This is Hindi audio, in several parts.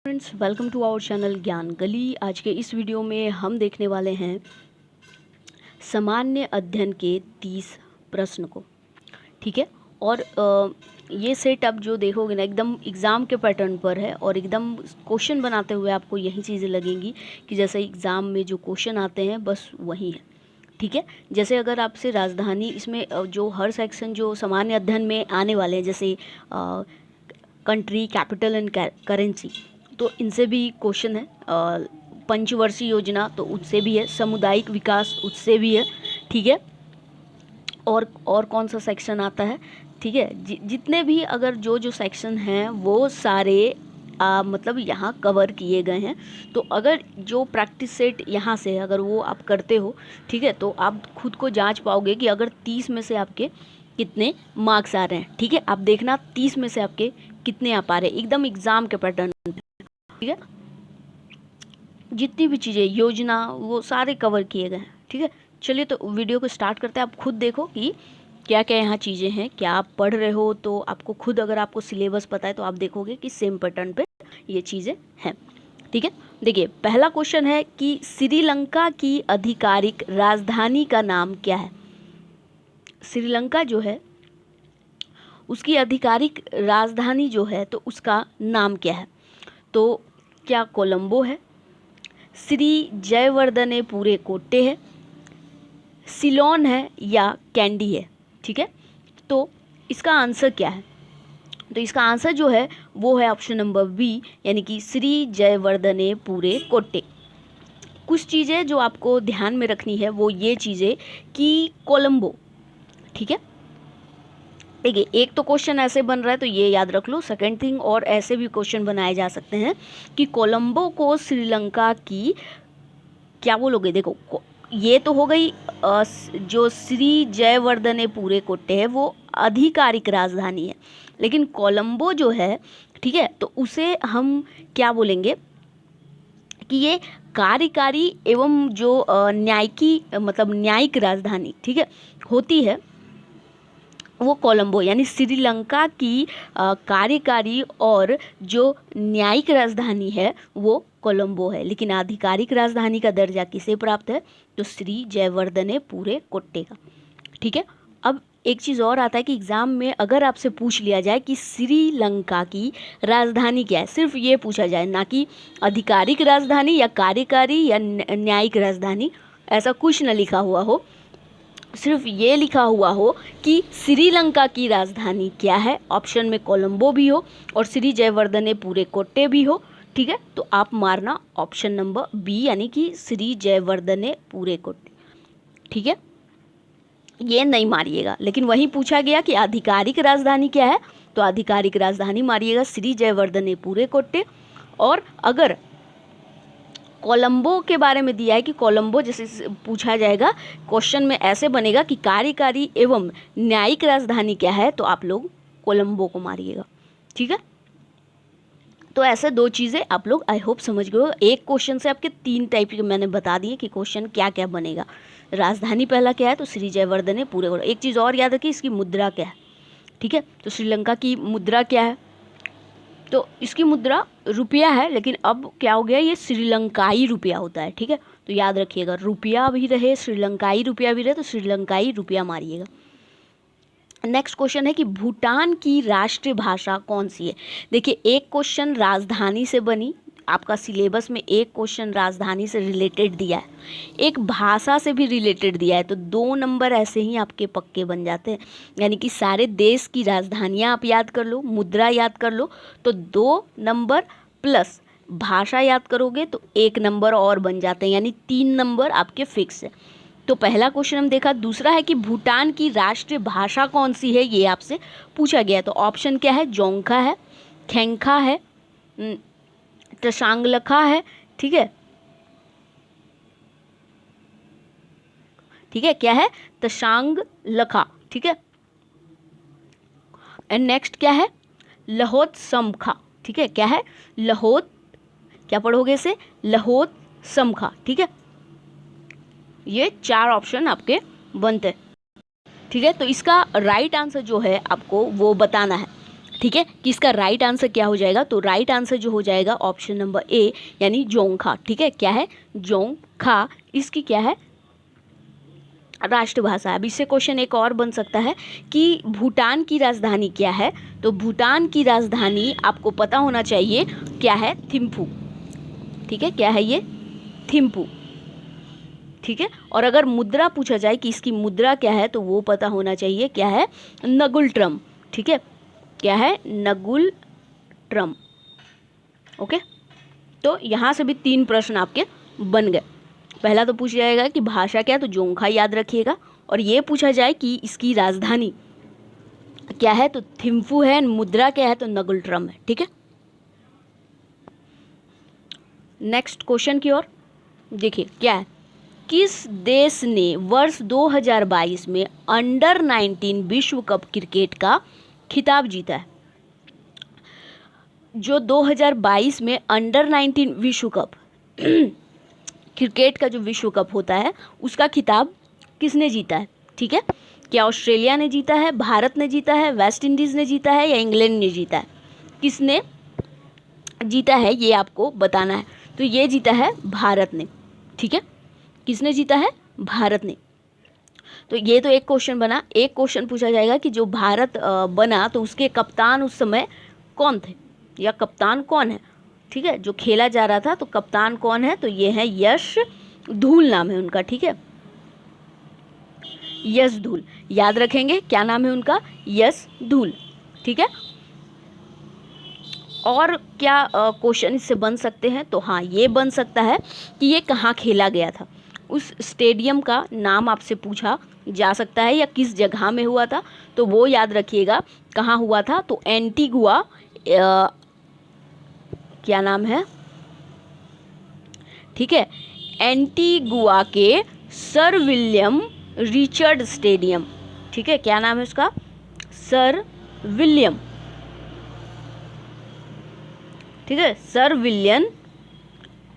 Friends, welcome to our channel Gyan Gali. आज के इस वीडियो में हम देखने वाले हैं सामान्य अध्ययन के 30 प्रश्न को। ठीक है, और ये सेट आप जो देखोगे ना एकदम एग्ज़ाम के पैटर्न पर है और एकदम क्वेश्चन बनाते हुए आपको यही चीज़ें लगेंगी कि जैसे एग्ज़ाम में जो क्वेश्चन आते हैं बस वही है। ठीक है, जैसे अगर आपसे राजधानी इसमें जो हर सेक्शन जो सामान्य अध्ययन में आने वाले हैं, जैसे कंट्री, कैपिटल एंड करेंसी, तो इनसे भी क्वेश्चन है। पंचवर्षीय योजना तो उससे भी है, सामुदायिक विकास उससे भी है। ठीक है, और कौन सा सेक्शन आता है। ठीक है, जितने भी अगर जो सेक्शन हैं वो सारे मतलब यहाँ कवर किए गए हैं। तो अगर जो प्रैक्टिस सेट यहाँ से अगर वो आप करते हो, ठीक है, तो आप खुद को जांच पाओगे कि अगर 30 में से आपके कितने मार्क्स आ रहे हैं। ठीक है, आप देखना 30 में से आपके कितने आ पा रहे हैं एकदम एग्ज़ाम के पैटर्न। ठीक है, जितनी भी चीज़ें योजना वो सारे कवर किए गए हैं। ठीक है, चलिए तो वीडियो को स्टार्ट करते हैं। आप खुद देखो कि क्या क्या यहाँ चीज़ें हैं। क्या आप पढ़ रहे हो तो आपको खुद, अगर आपको सिलेबस पता है तो आप देखोगे कि सेम पैटर्न पे ये चीज़ें हैं। ठीक है, देखिए पहला क्वेश्चन है कि श्रीलंका की आधिकारिक राजधानी का नाम क्या है। श्रीलंका जो है उसकी आधिकारिक राजधानी जो है तो उसका नाम क्या है। तो क्या कोलंबो है, श्री जयवर्धनेपुरे कोट्टे है, सिलोन है या कैंडी है। ठीक है, तो इसका आंसर क्या है। तो इसका आंसर जो है वो है ऑप्शन नंबर बी, यानी कि श्री जयवर्धनेपुरे कोट्टे। कुछ चीज़ें जो आपको ध्यान में रखनी है वो ये चीज़ें कि कोलंबो। ठीक है, देखिए एक तो क्वेश्चन ऐसे बन रहा है तो ये याद रख लो। सेकंड थिंग, और ऐसे भी क्वेश्चन बनाए जा सकते हैं कि कोलंबो को श्रीलंका की क्या बोलोगे। देखो ये तो हो गई जो श्री जयवर्धनेपुरे कोट्टे है वो आधिकारिक राजधानी है, लेकिन कोलंबो जो है, ठीक है, तो उसे हम क्या बोलेंगे कि ये कार्यकारी एवं जो न्यायिकी मतलब न्यायिक राजधानी, ठीक है, होती है वो कोलंबो, यानी श्रीलंका की कार्यकारी और जो न्यायिक राजधानी है वो कोलंबो है, लेकिन आधिकारिक राजधानी का दर्जा किसे प्राप्त है, तो श्री जयवर्धनेपुरे कोट्टे का। ठीक है, अब एक चीज़ और आता है कि एग्ज़ाम में अगर आपसे पूछ लिया जाए कि श्रीलंका की राजधानी क्या है, सिर्फ ये पूछा जाए, ना कि आधिकारिक राजधानी या कार्यकारी या न्यायिक राजधानी, ऐसा कुछ न लिखा हुआ हो, सिर्फ ये लिखा हुआ हो कि श्रीलंका की राजधानी क्या है, ऑप्शन में कोलंबो भी हो और श्री जयवर्धनेपुरे कोट्टे भी हो। ठीक है, तो आप मारना ऑप्शन नंबर बी, यानी कि श्री जयवर्धनेपुरे कोट्टे। ठीक है, ये नहीं मारिएगा, लेकिन वहीं पूछा गया कि आधिकारिक राजधानी क्या है, तो आधिकारिक राजधानी मारिएगा श्री जयवर्धनेपुरे कोट्टे। और अगर कोलंबो के बारे में दिया है कि कोलंबो जैसे पूछा जाएगा, क्वेश्चन में ऐसे बनेगा कि कार्यकारी एवं न्यायिक राजधानी क्या है, तो आप लोग कोलंबो को मारिएगा। ठीक है, तो ऐसे दो चीज़ें आप लोग आई होप समझ गए हो। एक क्वेश्चन से आपके 3 टाइप के मैंने बता दिए कि क्वेश्चन क्या क्या बनेगा। राजधानी पहला क्या है, तो श्री जयवर्धनेपुरे। एक चीज़ और याद रखिए, इसकी मुद्रा क्या है। ठीक है, तो श्रीलंका की मुद्रा क्या है, तो इसकी मुद्रा रुपया है, लेकिन अब क्या हो गया, ये श्रीलंकाई रुपया होता है। ठीक है, तो याद रखिएगा, रुपया भी रहे श्रीलंकाई रुपया भी रहे तो श्रीलंकाई रुपया मारिएगा। नेक्स्ट क्वेश्चन है कि भूटान की राष्ट्रीय भाषा कौन सी है। देखिए एक क्वेश्चन राजधानी से बनी, आपका सिलेबस में एक क्वेश्चन राजधानी से रिलेटेड दिया है, एक भाषा से भी रिलेटेड दिया है, तो 2 नंबर ऐसे ही आपके पक्के बन जाते हैं। यानी कि सारे देश की राजधानियाँ आप याद कर लो, मुद्रा याद कर लो, तो 2 नंबर प्लस भाषा याद करोगे तो 1 नंबर और बन जाते हैं, यानी 3 नंबर आपके फिक्स है। तो पहला क्वेश्चन हम देखा। दूसरा है कि भूटान की राष्ट्रीय भाषा कौन सी है, ये आपसे पूछा गया। तो ऑप्शन क्या है, जोंगखा है, खेंखा है, तशांगलखा है। ठीक है, ठीक है, क्या है, तशांगलखा। ठीक है, एंड नेक्स्ट क्या है, लहोत्समखा। ठीक है, क्या है, क्या पढ़ोगे इसे, लहोत्समखा। ठीक है, ये 4 ऑप्शन आपके बनते हैं। ठीक है, तो इसका राइट आंसर जो है आपको वो बताना है। ठीक है, कि इसका राइट आंसर क्या हो जाएगा, तो राइट आंसर जो हो जाएगा ऑप्शन नंबर ए यानी जोंगखा। ठीक है, क्या है, जोंगखा इसकी क्या है, राष्ट्रभाषा। अब इससे क्वेश्चन एक और बन सकता है कि भूटान की राजधानी क्या है, तो भूटान की राजधानी आपको पता होना चाहिए क्या है, थिम्फू। ठीक है, क्या है ये, थिम्फू। ठीक है, और अगर मुद्रा पूछा जाए कि इसकी मुद्रा क्या है, तो वो पता होना चाहिए क्या है, नगुल ट्रम। ठीक है, क्या है, नगुल ट्रम। ओके, तो यहाँ से भी 3 प्रश्न आपके बन गए। पहला तो पूछ जाएगा कि भाषा क्या, तो जोंगखा याद रखिएगा, और ये पूछा जाए कि इसकी राजधानी क्या है, तो थिम्फू है, मुद्रा क्या है, तो नगुल ट्रम है। ठीक है, नेक्स्ट क्वेश्चन की ओर देखिए, क्या है, किस देश ने वर्ष 2022 में अंडर 19 विश्व कप क्रिकेट का खिताब जीता है। जो 2022 में अंडर 19 विश्व कप क्रिकेट का जो विश्व कप होता है उसका खिताब किसने जीता है। ठीक है, क्या ऑस्ट्रेलिया ने जीता है, भारत ने जीता है, वेस्ट इंडीज़ ने जीता है, या इंग्लैंड ने जीता है, किसने जीता है ये आपको बताना है। तो ये जीता है भारत ने। ठीक है, किसने जीता है, भारत ने। तो ये तो एक क्वेश्चन बना। एक क्वेश्चन पूछा जाएगा कि जो भारत बना तो उसके कप्तान उस समय कौन थे, या कप्तान कौन है। ठीक है, जो खेला जा रहा था तो कप्तान कौन है, तो ये है यश धूल नाम है उनका। ठीक है, यश धूल, याद रखेंगे क्या नाम है उनका, यश धूल। ठीक है, और क्या क्वेश्चन इससे बन सकते हैं, तो हाँ ये बन सकता है कि ये कहाँ खेला गया था, उस स्टेडियम का नाम आपसे पूछा जा सकता है, या किस जगह में हुआ था, तो वो याद रखिएगा कहाँ हुआ था, तो एंटीगुआ, क्या नाम है, ठीक है, एंटीगुआ के सर विलियम रिचर्ड स्टेडियम। ठीक है, क्या नाम है उसका, सर विलियम। ठीक है, सर विलियम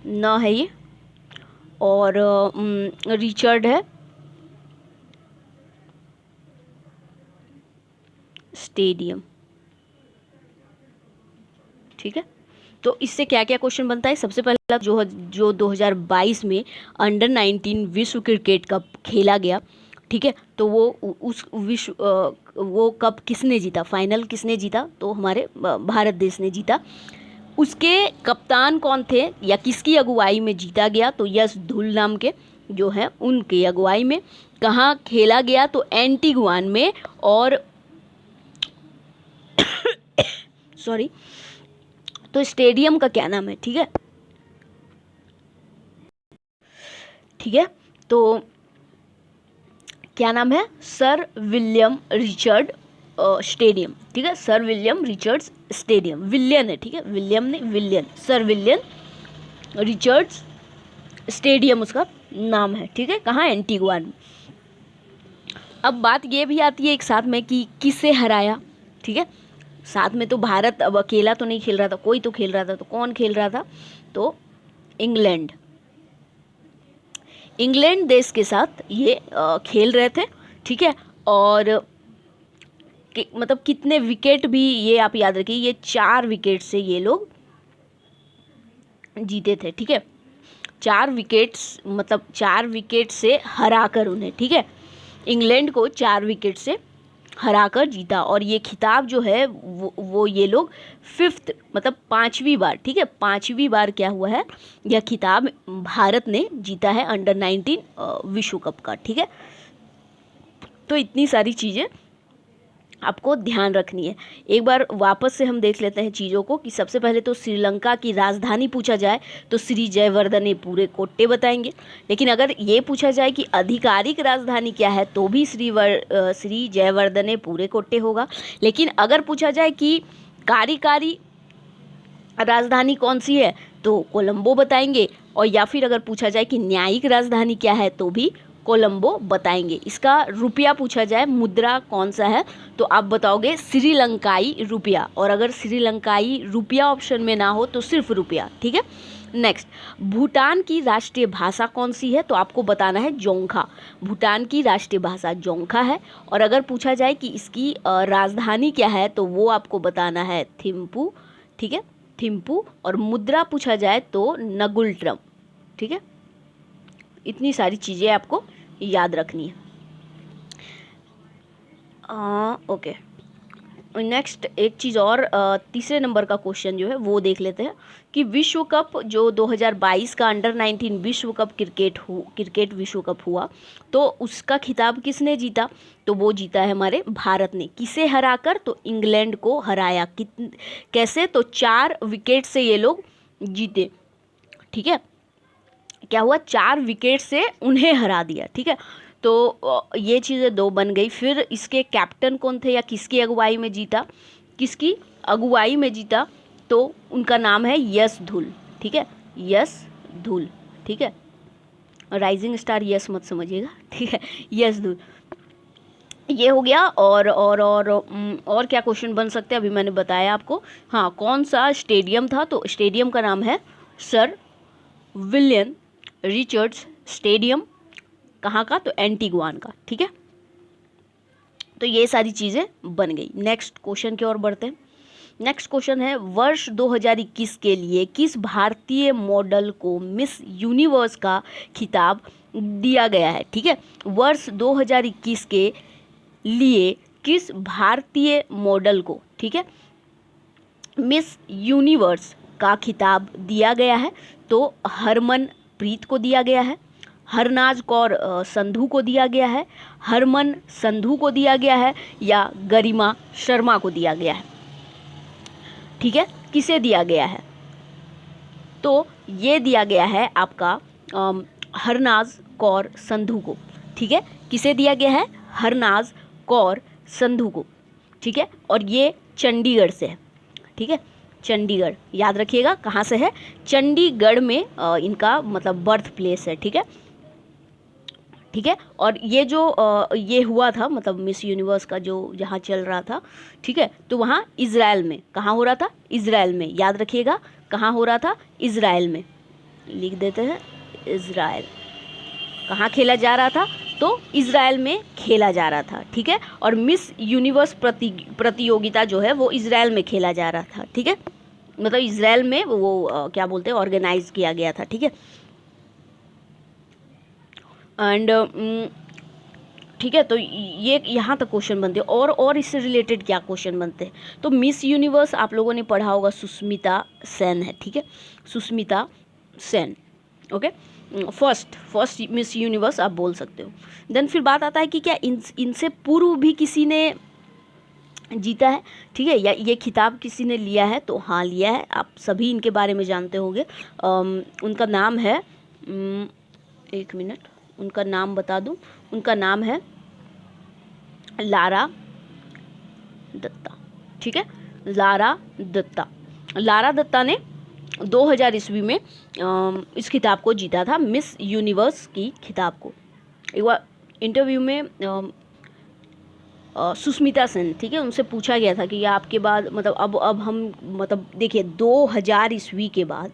न है ये, और रिचर्ड है स्टेडियम। ठीक है, तो इससे क्या क्या क्वेश्चन बनता है, सबसे पहला जो 2022 में अंडर 19 विश्व क्रिकेट कप खेला गया। ठीक है, तो वो उस विश्व वो कप किसने जीता, फाइनल किसने जीता, तो हमारे भारत देश ने जीता। उसके कप्तान कौन थे, या किसकी अगुवाई में जीता गया, तो यश धूल नाम के जो है उनकी अगुवाई में। कहाँ खेला गया, तो एंटीगुआन में, और सॉरी, तो स्टेडियम का क्या नाम है। ठीक है, ठीक है, तो क्या नाम है, सर विलियम रिचर्ड स्टेडियम। ठीक है, सर विलियम रिचर्ड्स स्टेडियम, विलियन है। ठीक है, विलियम नहीं, विलियन, सर विलियन रिचर्ड्स स्टेडियम उसका नाम है। ठीक है, कहाँ, एंटीगुआ में। अब बात ये भी आती है एक साथ में कि किसे हराया। ठीक है, साथ में तो भारत अब अकेला तो नहीं खेल रहा था, कोई तो खेल रहा था, तो कौन खेल रहा था, तो इंग्लैंड। इंग्लैंड देश के साथ ये खेल रहे थे। ठीक है, और मतलब कितने विकेट भी ये आप याद रखिए, ये 4 विकेट से ये लोग जीते थे। ठीक है, 4 विकेट्स, मतलब 4 विकेट से हरा कर उन्हें, ठीक है, इंग्लैंड को 4 विकेट से हराकर जीता। और ये खिताब जो है वो ये लोग 5th मतलब 5वीं बार, ठीक है, 5वीं बार क्या हुआ है, यह खिताब भारत ने जीता है अंडर 19 विश्व कप का। ठीक है, तो इतनी सारी चीज़ें आपको ध्यान रखनी है। एक बार वापस से हम देख लेते हैं चीज़ों को कि सबसे पहले तो श्रीलंका की राजधानी पूछा जाए तो श्री जयवर्धने पूरे कोट्टे बताएंगे, लेकिन अगर ये पूछा जाए कि आधिकारिक राजधानी क्या है तो भी श्री जयवर्धने पूरे कोट्टे होगा। लेकिन अगर पूछा जाए कि कार्यकारी राजधानी कौन सी है तो कोलंबो बताएंगे, और या फिर अगर पूछा जाए कि न्यायिक राजधानी क्या है तो भी कोलंबो बताएंगे। इसका रुपया पूछा जाए, मुद्रा कौन सा है, तो आप बताओगे श्रीलंकाई रुपया, और अगर श्रीलंकाई रुपया ऑप्शन में ना हो तो सिर्फ रुपया। ठीक है। नेक्स्ट, भूटान की राष्ट्रीय भाषा कौन सी है, तो आपको बताना है जोंखा। भूटान की राष्ट्रीय भाषा जोंखा है। और अगर पूछा जाए कि इसकी राजधानी क्या है, तो वो आपको बताना है थिम्पू। ठीक है, थिम्पू। और मुद्रा पूछा जाए तो नगुल्ट्रम। ठीक है, इतनी सारी चीज़ें आपको याद रखनी है। ओके, नेक्स्ट एक चीज़ और, तीसरे नंबर का क्वेश्चन जो है वो देख लेते हैं कि विश्व कप जो 2022 का अंडर-19 विश्व कप क्रिकेट विश्व कप हुआ, तो उसका खिताब किसने जीता, तो वो जीता है हमारे भारत ने। किसे हराकर, तो इंग्लैंड को हराया। कैसे, तो 4 विकेट से ये लोग जीते। ठीक है, क्या हुआ, 4 विकेट से उन्हें हरा दिया। ठीक है, तो ये चीज़ें 2 बन गई। फिर इसके कैप्टन कौन थे या किसकी अगुवाई में जीता, किसकी अगुवाई में जीता, तो उनका नाम है यश धुल। ठीक है, यश धुल। ठीक है, राइजिंग स्टार यश मत समझिएगा। ठीक है, यश धुल। ये हो गया। और क्या क्वेश्चन बन सकते हैं, अभी मैंने बताया आपको। हाँ, कौन सा स्टेडियम था, तो स्टेडियम का नाम है सर विलियम रिचर्ड्स स्टेडियम। कहाँ का, तो एंटीगुआन का। ठीक है, तो ये सारी चीज़ें बन गई। नेक्स्ट क्वेश्चन की ओर बढ़ते हैं। नेक्स्ट क्वेश्चन है, वर्ष 2021 के लिए किस भारतीय मॉडल को मिस यूनिवर्स का खिताब दिया गया है। ठीक है, वर्ष 2021 के लिए किस भारतीय मॉडल को, ठीक है, मिस यूनिवर्स का खिताब दिया गया है, तो हरमनप्रीत को दिया गया है, हरनाज कौर संधू को दिया गया है, हरमन संधू को दिया गया है, या गरिमा शर्मा को दिया गया है। ठीक है, किसे दिया गया है, तो ये दिया गया है आपका हरनाज कौर संधू को। ठीक है, किसे दिया गया है, हरनाज कौर संधू को। ठीक है, और ये चंडीगढ़ से है। ठीक है, चंडीगढ़, याद रखिएगा कहाँ से है, चंडीगढ़ में इनका मतलब बर्थ प्लेस है। ठीक है, ठीक है। और ये जो ये हुआ था, मतलब मिस यूनिवर्स का जो जहाँ चल रहा था, ठीक है, तो वहाँ इज़राइल में, कहाँ हो रहा था, इज़राइल में, याद रखिएगा कहाँ हो रहा था, इज़राइल में, लिख देते हैं इज़राइल। कहाँ खेला जा रहा था, तो इज़राइल में खेला जा रहा था। ठीक है, और मिस यूनिवर्स प्रतियोगिता जो है वो इज़राइल में खेला जा रहा था। ठीक है, मतलब इज़राइल में वो क्या बोलते हैं, ऑर्गेनाइज किया गया था। ठीक है, एंड ठीक है, तो ये यहाँ तक क्वेश्चन बनते हैं। और इससे रिलेटेड क्या क्वेश्चन बनते हैं, तो मिस यूनिवर्स आप लोगों ने पढ़ा होगा, सुष्मिता सेन है। ठीक है, Sushmita Sen. Okay, first miss universe आप बोल सकते हो। देन फिर बात आता है कि क्या इनसे पूर्व भी किसी ने जीता है। ठीक है, या ये खिताब किसी ने लिया है, तो हाँ लिया है, आप सभी इनके बारे में जानते होंगे। उनका नाम है, एक मिनट, उनका नाम बता दूं, उनका नाम है लारा दत्ता। ठीक है, लारा दत्ता। लारा दत्ता ने 2000 ईस्वी में इस खिताब को जीता था, मिस यूनिवर्स की खिताब को। एक बार इंटरव्यू में सुष्मिता सेन, ठीक है, उनसे पूछा गया था कि आपके बाद मतलब अब हम मतलब देखिए 2000 ईस्वी के बाद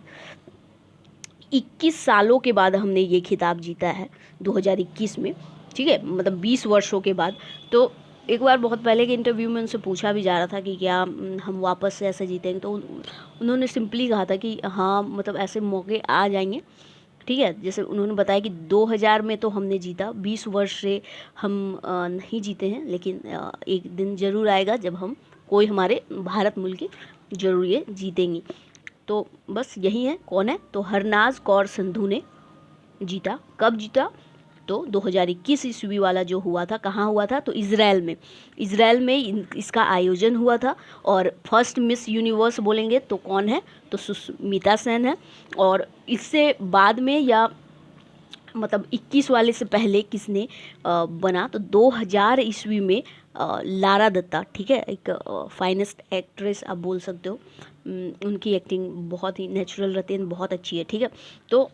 21 सालों के बाद हमने ये खिताब जीता है 2021 में। ठीक है, मतलब 20 वर्षों के बाद। तो एक बार बहुत पहले के इंटरव्यू में उनसे पूछा भी जा रहा था कि क्या हम वापस से ऐसे जीतेंगे, तो उन्होंने सिंपली कहा था कि हाँ मतलब ऐसे मौके आ जाएंगे। ठीक है, जैसे उन्होंने बताया कि 2000 में तो हमने जीता, 20 वर्ष से हम नहीं जीते हैं, लेकिन एक दिन ज़रूर आएगा जब हम कोई हमारे भारत मुल्क की ज़रूर ये जीतेंगी। तो बस यही है, कौन है, तो हरनाज कौर संधू ने जीता। कब जीता, तो 2021 ईस्वी वाला जो हुआ था, कहाँ हुआ था, तो इज़राइल में। इज़राइल में इसका आयोजन हुआ था। और फर्स्ट मिस यूनिवर्स बोलेंगे तो कौन है, तो सुष्मिता सेन है। और इससे बाद में या मतलब 21 वाले से पहले किसने बना, तो 2000 ईस्वी में लारा दत्ता। ठीक है, एक फाइनेस्ट एक्ट्रेस आप बोल सकते हो, उनकी एक्टिंग बहुत ही नेचुरल रहती है, बहुत अच्छी है। ठीक है, तो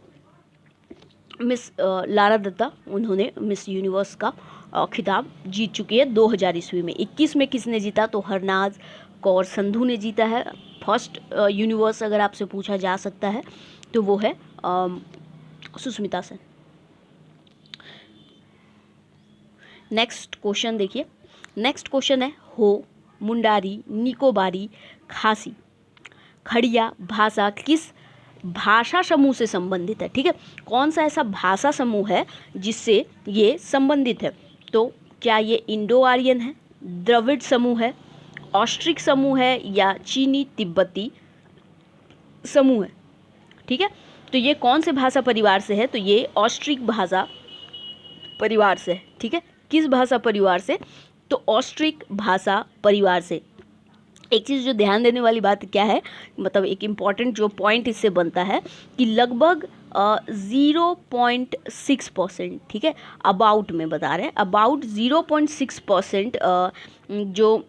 मिस लारा दत्ता, उन्होंने मिस यूनिवर्स का खिताब जीत चुकी है 2000 ईस्वी में। 21 में किसने जीता? तो हरनाज कौर संधू ने जीता है। फर्स्ट यूनिवर्स अगर आपसे पूछा जा सकता है तो वो है सुष्मिता सेन। नेक्स्ट क्वेश्चन देखिए, नेक्स्ट क्वेश्चन है हो, मुंडारी, निकोबारी, खासी, खड़िया भाषा किस भाषा समूह से संबंधित है? ठीक है, कौन सा ऐसा भाषा समूह है जिससे ये संबंधित है? तो क्या ये इंडो आर्यन है, द्रविड़ समूह है, ऑस्ट्रिक समूह है, या चीनी तिब्बती समूह है? ठीक है, तो ये कौन से भाषा परिवार से है? तो ये ऑस्ट्रिक भाषा परिवार से है। ठीक है, किस भाषा परिवार से? तो ऑस्ट्रिक भाषा परिवार से। एक चीज़ जो ध्यान देने वाली बात क्या है, मतलब एक इम्पॉर्टेंट जो पॉइंट इससे बनता है कि लगभग 0.6%, ठीक है, अबाउट में बता रहे हैं, अबाउट 0.6% जो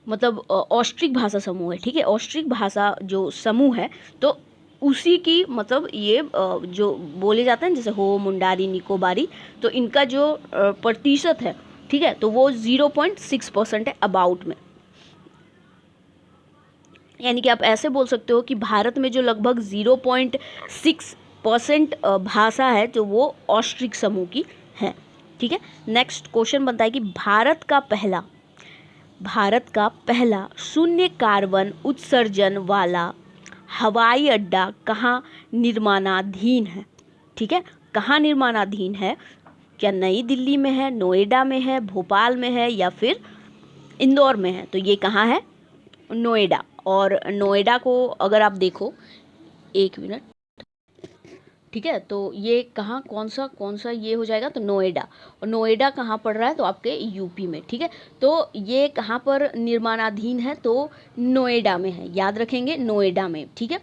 मतलब ऑस्ट्रिक भाषा समूह है। ठीक है, ऑस्ट्रिक भाषा जो समूह है तो उसी की मतलब ये जो बोले जाते हैं जैसे हो, मुंडारी, निकोबारी, तो इनका जो प्रतिशत है, ठीक है, तो वो 0.6% है अबाउट में। यानी कि आप ऐसे बोल सकते हो कि भारत में जो लगभग 0.6% भाषा है जो वो ऑस्ट्रिक समूह की है। ठीक है, नेक्स्ट क्वेश्चन बनता है कि भारत का पहला शून्य कार्बन उत्सर्जन वाला हवाई अड्डा कहाँ निर्माणाधीन है? ठीक है, कहाँ निर्माणाधीन है? क्या नई दिल्ली में है, नोएडा में है, भोपाल में है, या फिर इंदौर में है? तो ये कहाँ है? नोएडा। और नोएडा को अगर आप देखो, एक मिनट, ठीक है, तो ये कहाँ, कौन सा ये हो जाएगा? तो नोएडा। और नोएडा कहाँ पड़ रहा है? तो आपके यूपी में। ठीक है, तो ये कहाँ पर निर्माणाधीन है? तो नोएडा में है, याद रखेंगे, नोएडा में। ठीक है,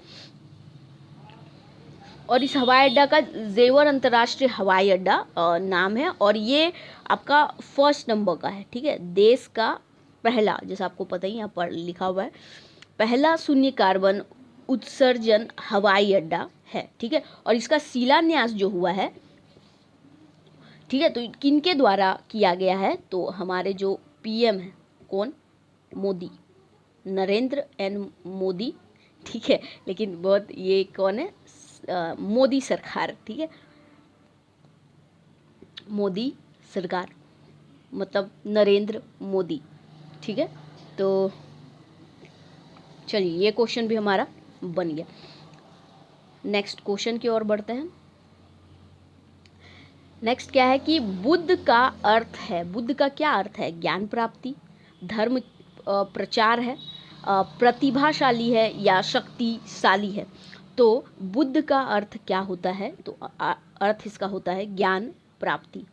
और इस हवाई अड्डा का जेवर अंतर्राष्ट्रीय हवाई अड्डा नाम है, और ये आपका फर्स्ट नंबर का है। ठीक है, देश का पहला, जैसे आपको पता ही यहाँ पर लिखा हुआ है, पहला शून्य कार्बन उत्सर्जन हवाई अड्डा है। ठीक है, और इसका शिलान्यास जो हुआ है, ठीक है, तो किनके द्वारा किया गया है? तो हमारे जो पीएम है, कौन? मोदी, नरेंद्र एन मोदी। ठीक है, लेकिन बहुत ये कौन है? मोदी सरकार। ठीक है, मोदी सरकार मतलब नरेंद्र मोदी। ठीक है, तो चलिए ये क्वेश्चन भी हमारा बन गया। नेक्स्ट क्वेश्चन की ओर बढ़ते हैं। नेक्स्ट क्या है कि बुद्ध का अर्थ है, बुद्ध का क्या अर्थ है? ज्ञान प्राप्ति, धर्म प्रचार है, प्रतिभाशाली है, या शक्तिशाली है? तो बुद्ध का अर्थ क्या होता है? तो अर्थ इसका होता है ज्ञान प्राप्ति।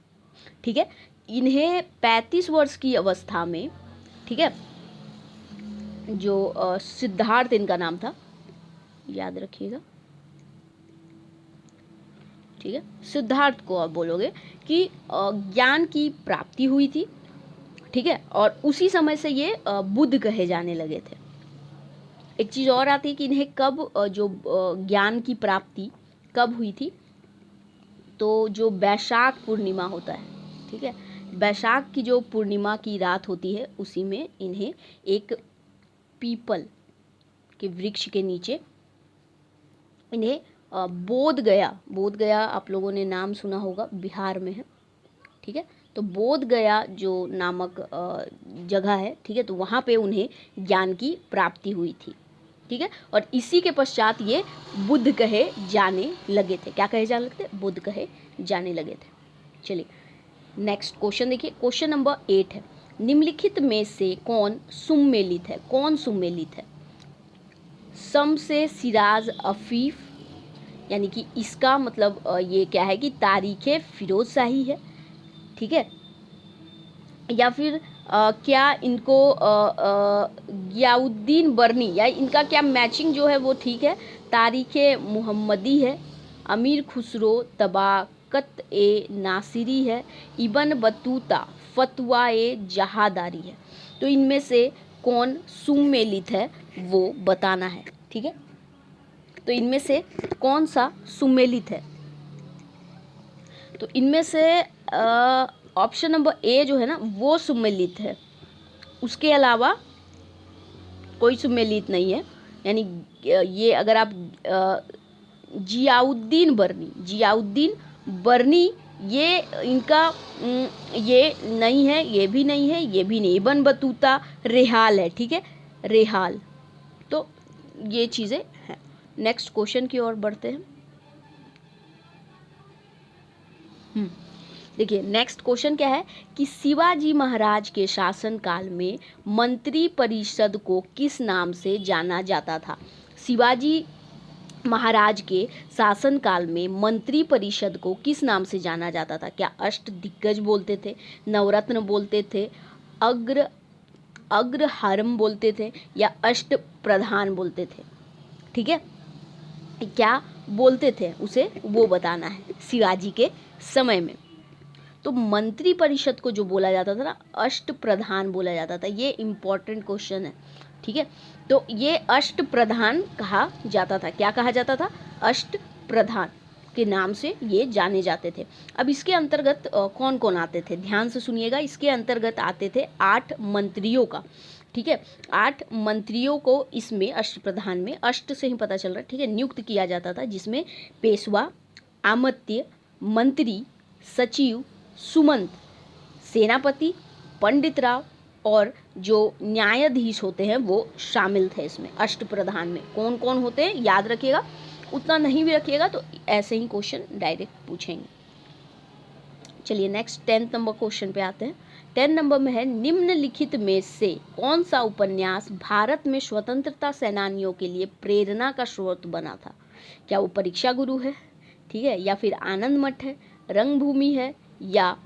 ठीक है, इन्हें 35 वर्ष की अवस्था में, ठीक है, जो सिद्धार्थ इनका नाम था, याद रखिएगा। ठीक है, सिद्धार्थ को आप बोलोगे कि ज्ञान की प्राप्ति हुई थी। ठीक है, और उसी समय से ये बुद्ध कहे जाने लगे थे। एक चीज़ और आती है कि इन्हें कब जो ज्ञान की प्राप्ति कब हुई थी? तो जो बैसाख पूर्णिमा होता है, ठीक है, बैसाख की जो पूर्णिमा की रात होती है उसी में इन्हें एक पीपल के वृक्ष के नीचे इन्हें बोध गया आप लोगों ने नाम सुना होगा, बिहार में है। ठीक है, तो बोध गया जो नामक जगह है, ठीक है, तो वहाँ पे उन्हें ज्ञान की प्राप्ति हुई थी। ठीक है, और इसी के पश्चात ये बुद्ध कहे जाने लगे थे। क्या कहे जाने लगे थे? बुद्ध कहे जाने लगे थे। चलिए नेक्स्ट क्वेश्चन देखिए, क्वेश्चन नंबर 8 है, निम्नलिखित में से कौन सुमेलित है? कौन सुमेलित है? सम से सिराज अफीफ, यानी कि इसका मतलब ये क्या है कि तारीख़ फिरोज शाही है। ठीक है, या फिर क्या इनको गियाउद्दीन बर्नी, या इनका क्या मैचिंग जो है वो ठीक है, तारीख़ मुहम्मदी है, अमीर खुसरो तबाकत ए नासिरी है, इब्न बतूता फतवा ए जहादारी है? तो इनमें से कौन सुमेलित है वो बताना है। ठीक है, तो इनमें से कौन सा सुमेलित है? तो इनमें से ऑप्शन नंबर ए जो है ना वो सुमेलित है, उसके अलावा कोई सुमेलित नहीं है। यानी ये अगर आप जियाउद्दीन बर्नी ये इनका ये नहीं है, ये भी नहीं है, ये भी नहीं। इब्न बतूता रेहाल है, ठीक है, रेहाल। तो ये चीज़ें हैं। नेक्स्ट क्वेश्चन की ओर बढ़ते हैं। देखिए नेक्स्ट क्वेश्चन क्या है कि शिवाजी महाराज के शासनकाल में मंत्री परिषद को किस नाम से जाना जाता था? शिवाजी महाराज के शासनकाल में मंत्री परिषद को किस नाम से जाना जाता था? क्या अष्ट दिग्गज बोलते थे, नवरत्न बोलते थे, अग्रहारम बोलते थे, या अष्ट प्रधान बोलते थे? ठीक है, क्या बोलते थे उसे वो बताना है शिवाजी के समय में। तो मंत्री परिषद को जो बोला जाता था ना अष्ट प्रधान बोला जाता था। ये इम्पोर्टेंट क्वेश्चन है, ठीक है। तो ये अष्ट प्रधान कहा जाता था। क्या कहा जाता था? अष्ट प्रधान के नाम से ये जाने जाते थे। अब इसके अंतर्गत कौन कौन आते थे, ध्यान से सुनिएगा। इसके अंतर्गत आते थे 8 मंत्रियों का, ठीक है। 8 मंत्रियों को इसमें अष्ट प्रधान में, अष्ट से ही पता चल रहा है, ठीक है, नियुक्त किया जाता था, जिसमें पेशवा, आमत्य, मंत्री, सचिव, सुमंत, सेनापति, पंडित राव और जो न्यायाधीश होते हैं वो शामिल थे इसमें। अष्ट प्रधान में कौन कौन होते हैं याद रखिएगा, उतना नहीं भी रखिएगा तो ऐसे ही क्वेश्चन डायरेक्ट पूछेंगे। चलिए नेक्स्ट 10th नंबर क्वेश्चन पे आते हैं। 10 नंबर में है निम्नलिखित में से कौन सा उपन्यास भारत में स्वतंत्रता सेनानियों के लिए प्रेरणा का स्रोत बना था? क्या वो परीक्षा गुरु है, ठीक है, या फिर आनंद मठ है, रंगभूमि है, या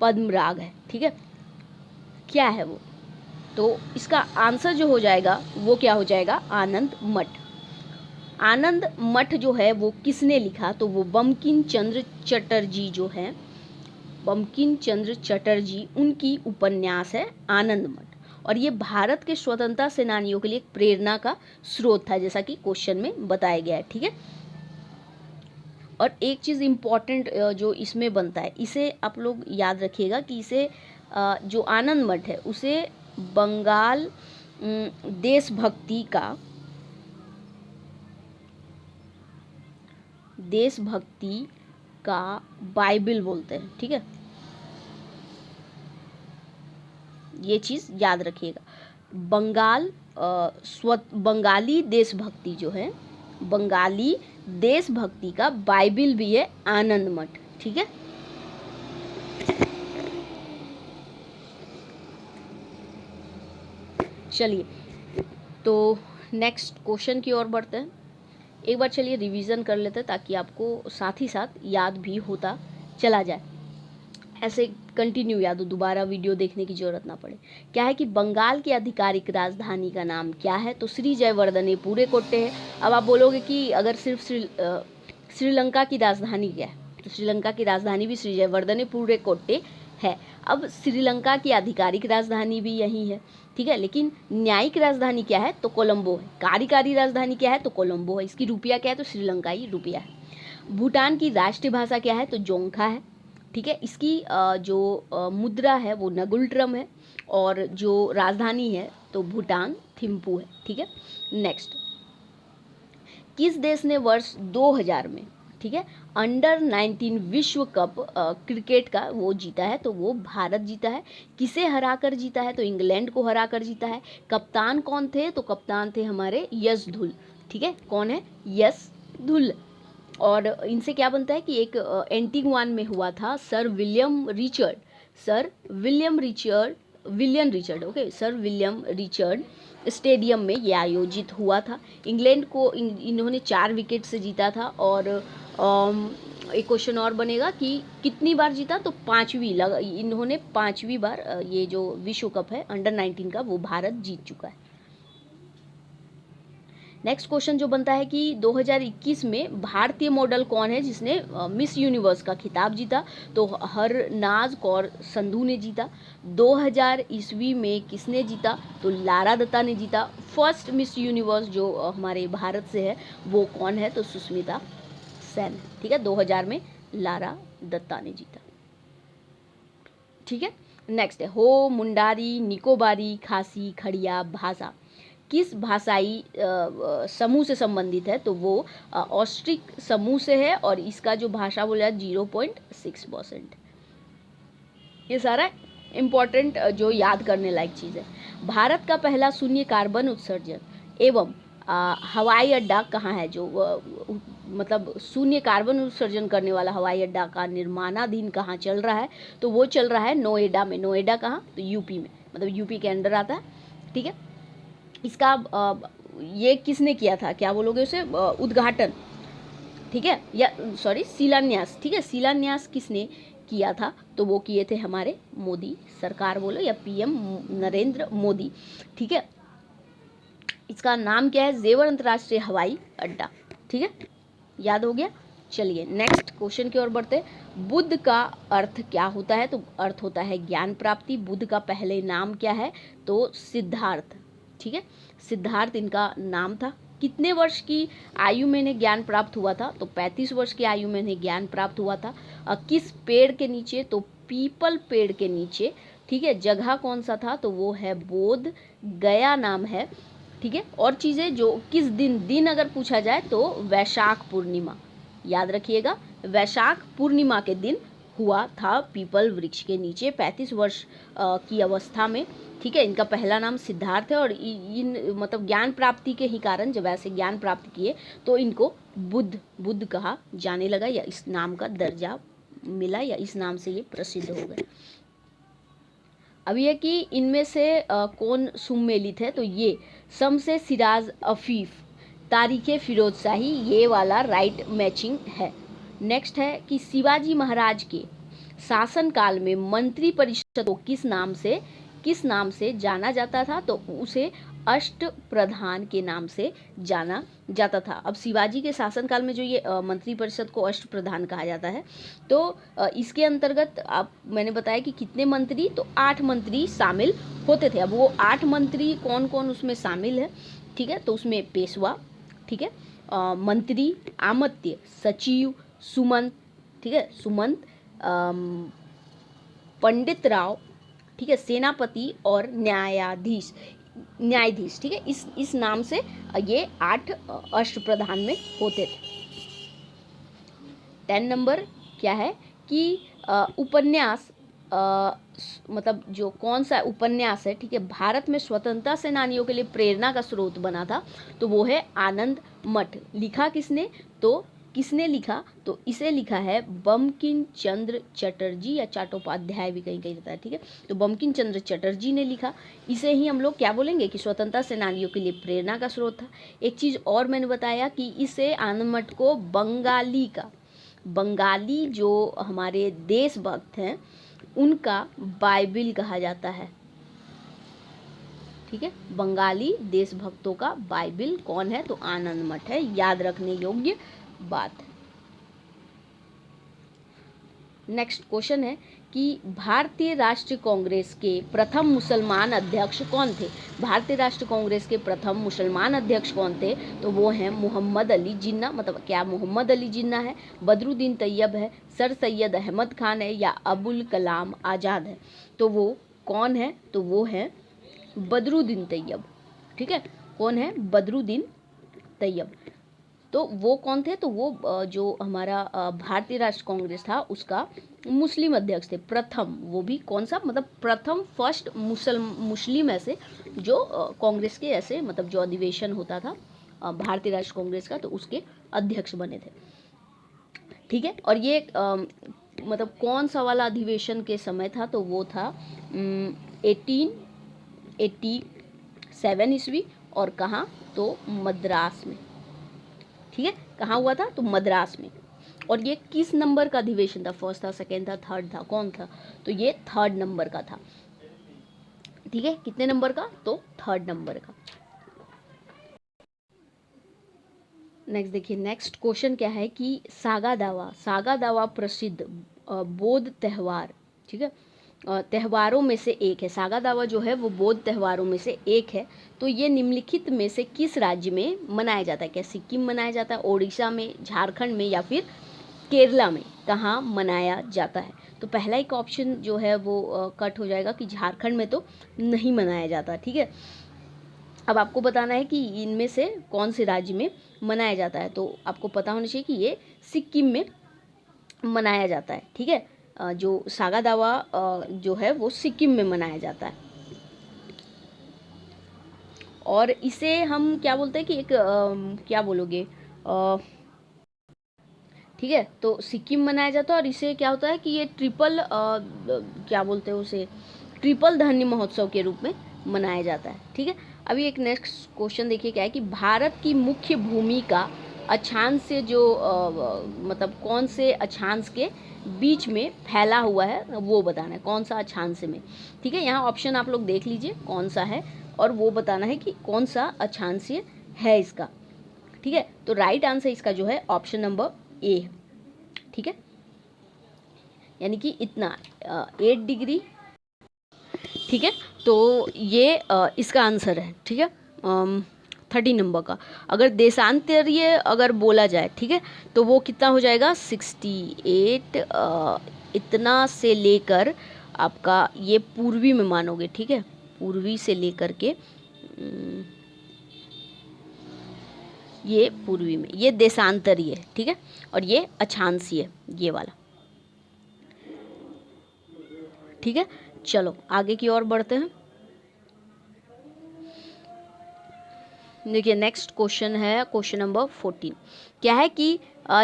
पद्मराग है? ठीक है, क्या है वो? तो इसका आंसर जो हो जाएगा वो क्या हो जाएगा? आनंद मठ। आनंद मठ जो है वो किसने लिखा? तो वो बंकिम चंद्र चटर्जी जो है, बंकिम चंद्र चटर्जी, उनकी उपन्यास है आनंद मठ। और ये भारत के स्वतंत्रता सेनानियों के लिए एक प्रेरणा का स्रोत था, जैसा कि क्वेश्चन में बताया गया है, ठीक है। और एक चीज़ इम्पॉर्टेंट जो इसमें बनता है, इसे आप लोग याद रखिएगा कि इसे जो आनंद मठ है उसे बंगाल देशभक्ति का बाइबल बोलते हैं, ठीक है। ये चीज़ याद रखिएगा। बंगाली देशभक्ति जो है, बंगाली देशभक्ति का बाइबल भी है आनंद मठ, ठीक है। चलिए तो नेक्स्ट क्वेश्चन की ओर बढ़ते हैं। एक बार चलिए रिवीजन कर लेते हैं ताकि आपको साथ ही साथ याद भी होता चला जाए, ऐसे कंटिन्यू याद हो, दोबारा वीडियो देखने की ज़रूरत ना पड़े। क्या है कि बंगाल की आधिकारिक राजधानी का नाम क्या है? तो श्री जयवर्धने पूरे कोट्टे है। अब आप बोलोगे कि अगर सिर्फ श्रीलंका की राजधानी क्या है, तो श्रीलंका की राजधानी भी श्री जयवर्धने पूरे कोट्टे है। अब श्रीलंका की आधिकारिक राजधानी भी यही है, ठीक है, लेकिन न्यायिक राजधानी क्या है? तो कोलंबो है। कार्यकारी राजधानी क्या है? तो कोलंबो है। इसकी रुपया क्या है? तो श्रीलंकाई रुपया है। भूटान की राष्ट्रीय भाषा क्या है? तो जोंगखा है, ठीक है। इसकी जो मुद्रा है वो नगुल्ट्रम है, और जो राजधानी है तो भूटान थिम्पू है, ठीक है। नेक्स्ट, किस देश ने वर्ष 2000 में, ठीक है, अंडर 19 विश्व कप क्रिकेट का वो जीता है? तो वो भारत जीता है। किसे हराकर जीता है? तो इंग्लैंड को हराकर जीता है। कप्तान कौन थे? तो कप्तान थे हमारे यश धुल, ठीक है। कौन है? यश धुल। और इनसे क्या बनता है कि एक एंटीगुआन में हुआ था, सर विलियम रिचर्ड स्टेडियम में ये आयोजित हुआ था। इंग्लैंड को इन्होंने 4 विकेट से जीता था। और एक क्वेश्चन और बनेगा कि कितनी बार जीता? तो 5वीं इन्होंने 5वीं बार ये जो विश्व कप है अंडर 19 का वो भारत जीत चुका है। नेक्स्ट क्वेश्चन जो बनता है कि 2021 में भारतीय मॉडल कौन है जिसने मिस यूनिवर्स का खिताब जीता, तो हरनाज कौर संधू ने जीता। 2000 ईस्वी में किसने जीता, तो लारा दत्ता ने जीता। फर्स्ट मिस यूनिवर्स जो हमारे भारत से है वो कौन है, तो सुष्मिता सेन। ठीक है, 2000 में लारा दत्ता ने जीता। ठीक है, नेक्स्ट है हो, मुंडारी, निकोबारी, खासी, खड़िया भाषा किस भाषाई समूह से संबंधित है, तो वो ऑस्ट्रिक समूह से है और इसका जो भाषा बोला 0.6%। ये सारा इम्पॉर्टेंट जो याद करने लायक चीज़ है। भारत का पहला शून्य कार्बन उत्सर्जन एवं हवाई अड्डा कहाँ है, जो मतलब शून्य कार्बन उत्सर्जन करने वाला हवाई अड्डा का निर्माणाधीन कहाँ चल रहा है, तो वो चल रहा है नोएडा में। नोएडा कहाँ, तो यूपी में, मतलब यूपी के अंडर आता है। ठीक है, इसका ये किसने किया था, क्या बोलोगे उसे, उद्घाटन, ठीक है, या सॉरी शिलान्यास। ठीक है, शिलान्यास किसने किया था, तो वो किए थे हमारे मोदी सरकार बोलो या पीएम नरेंद्र मोदी। ठीक है, इसका नाम क्या है, जेवर अंतर्राष्ट्रीय हवाई अड्डा। ठीक है, याद हो गया। चलिए नेक्स्ट क्वेश्चन की ओर बढ़ते। बुद्ध का अर्थ क्या होता है, तो अर्थ होता है ज्ञान प्राप्ति। बुद्ध का पहले नाम क्या है, तो सिद्धार्थ। ठीक है, सिद्धार्थ इनका नाम था। कितने वर्ष की आयु में इन्हें ज्ञान प्राप्त हुआ था, तो 35 वर्ष की आयु में इन्हें ज्ञान प्राप्त हुआ था। किस पेड़ के नीचे, तो पीपल पेड़ के नीचे। ठीक है, जगह कौन सा था, तो वो है बोध गया नाम है। ठीक है, और चीज़ें जो किस दिन अगर पूछा जाए तो वैशाख पूर्णिमा, याद रखिएगा, वैशाख पूर्णिमा के दिन हुआ था पीपल वृक्ष के नीचे 35 वर्ष की अवस्था में। ठीक है, इनका पहला नाम सिद्धार्थ है और इन मतलब ज्ञान प्राप्ति के ही कारण जब ऐसे ज्ञान प्राप्त किए तो इनको बुद्ध कहा जाने लगा, या इस नाम का दर्जा मिला, या इस नाम से ये प्रसिद्ध हो गए। अब ये कि इनमें से कौन सुमेलित है, तो ये शम्से सिराज अफीफ, तारीखे फिरोज शाही, ये वाला राइट मैचिंग है। नेक्स्ट है कि शिवाजी महाराज के शासनकाल में मंत्री परिषद को किस नाम से जाना जाता था, तो उसे अष्ट प्रधान के नाम से जाना जाता था। अब शिवाजी के शासनकाल में जो ये मंत्री परिषद को अष्ट प्रधान कहा जाता है, तो इसके अंतर्गत आप मैंने बताया कि कितने मंत्री, तो 8 मंत्री शामिल होते थे। अब वो 8 मंत्री कौन कौन उसमें शामिल है, ठीक है, तो उसमें पेशवा, ठीक है, मंत्री, आमत्य, सचिव, सुमंत, ठीक है, सुमंत, पंडित राव, ठीक है, सेनापति और न्यायाधीश। ठीक है, इस नाम से ये 8 अष्टप्रधान में होते थे। 10 नंबर क्या है कि उपन्यास, मतलब जो कौन सा उपन्यास है, ठीक है, भारत में स्वतंत्रता सेनानियों के लिए प्रेरणा का स्रोत बना था, तो वो है आनंद मठ। लिखा किसने, तो किसने लिखा, तो इसे लिखा है बंकिम चंद्र चटर्जी, या चट्टोपाध्याय भी कहीं कहीं जाता है। ठीक है, तो बंकिम चंद्र चटर्जी ने लिखा। इसे ही हम लोग क्या बोलेंगे कि स्वतंत्रता सेनानियों के लिए प्रेरणा का स्रोत था। एक चीज़ और मैंने बताया कि इसे आनंद मठ को बंगाली जो हमारे देशभक्त हैं उनका बाइबिल कहा जाता है। ठीक है, बंगाली देशभक्तों का बाइबिल कौन है, तो आनंद मठ है, याद रखने योग्य बात। नेक्स्ट क्वेश्चन है कि भारतीय राष्ट्रीय कांग्रेस के प्रथम मुसलमान अध्यक्ष कौन थे। भारतीय राष्ट्रीय कांग्रेस के प्रथम मुसलमान अध्यक्ष कौन थे, तो वो हैं मोहम्मद अली जिन्ना। मतलब क्या मोहम्मद अली जिन्ना है, बदरुद्दीन तैयब है, सर सैयद अहमद खान है, या अबुल कलाम आज़ाद है, तो वो कौन है, तो वो है बदरुद्दीन तैयब। ठीक है, कौन है, बदरुद्दीन तैयब। तो वो कौन थे, तो वो जो हमारा भारतीय राष्ट्र कांग्रेस था उसका मुस्लिम अध्यक्ष थे, प्रथम। वो भी कौन सा, मतलब प्रथम, फर्स्ट मुस्लिम ऐसे जो कांग्रेस के ऐसे मतलब जो अधिवेशन होता था भारतीय राष्ट्र कांग्रेस का, तो उसके अध्यक्ष बने थे। ठीक है, और ये मतलब कौन सा वाला अधिवेशन के समय था, तो वो था 1887 ईस्वी, और कहाँ, तो मद्रास में। ठीक है, कहाँ हुआ था, तो मद्रास में। और ये किस नंबर का अधिवेशन था, फर्स्ट था, सेकेंड था, थर्ड था, कौन था, तो ये 3rd नंबर का था। ठीक है, कितने नंबर का, तो 3rd नंबर का। नेक्स्ट देखिए, नेक्स्ट क्वेश्चन क्या है कि सागा दावा प्रसिद्ध बौद्ध त्यौहार, ठीक है, त्योहारों में से एक है। सागा दावा जो है वो बौद्ध त्योहारों में से एक है। तो ये निम्नलिखित में से किस राज्य में मनाया जाता है? क्या सिक्किम मनाया जाता है, ओडिशा में, झारखंड में, या फिर केरला में? कहाँ मनाया जाता है? तो पहला एक ऑप्शन जो है वो कट हो जाएगा कि झारखंड में तो नहीं मनाया जाता, ठीक है। अब आपको बताना है कि इनमें से कौन से राज्य में मनाया जाता है। तो आपको पता होना चाहिए कि ये सिक्किम में मनाया जाता है, ठीक है। जो सागा दावा जो है वो सिक्किम में मनाया जाता है, और इसे हम क्या बोलते हैं कि एक क्या बोलोगे, ठीक है। तो सिक्किम मनाया जाता है, और इसे क्या होता है कि ये ट्रिपल क्या बोलते हैं उसे, ट्रिपल धान्य महोत्सव के रूप में मनाया जाता है, ठीक है। अभी एक नेक्स्ट क्वेश्चन देखिए क्या है कि भारत की मुख्य भूमि का अक्षांश से जो मतलब कौन से अक्षांश के बीच में फैला हुआ है वो बताना है, कौन सा अक्षांश में, ठीक है। यहाँ ऑप्शन आप लोग देख लीजिए कौन सा है, और वो बताना है कि कौन सा अक्षांशीय है इसका, ठीक है। तो राइट आंसर इसका जो है ऑप्शन नंबर ए है, ठीक है। यानी कि इतना 8 डिग्री, ठीक है। तो ये इसका आंसर है, ठीक है, 30 नंबर का। अगर देशांतरीय अगर बोला जाए, ठीक है, तो वो कितना हो जाएगा 68 इतना से लेकर आपका ये पूर्वी में मानोगे, ठीक है, पूर्वी से लेकर के ये पूर्वी में, ये देशांतरीय है, ठीक है, और ये अक्षांशीय ये वाला, ठीक है। चलो आगे की ओर बढ़ते हैं। देखिए नेक्स्ट क्वेश्चन है क्वेश्चन नंबर 14। क्या है कि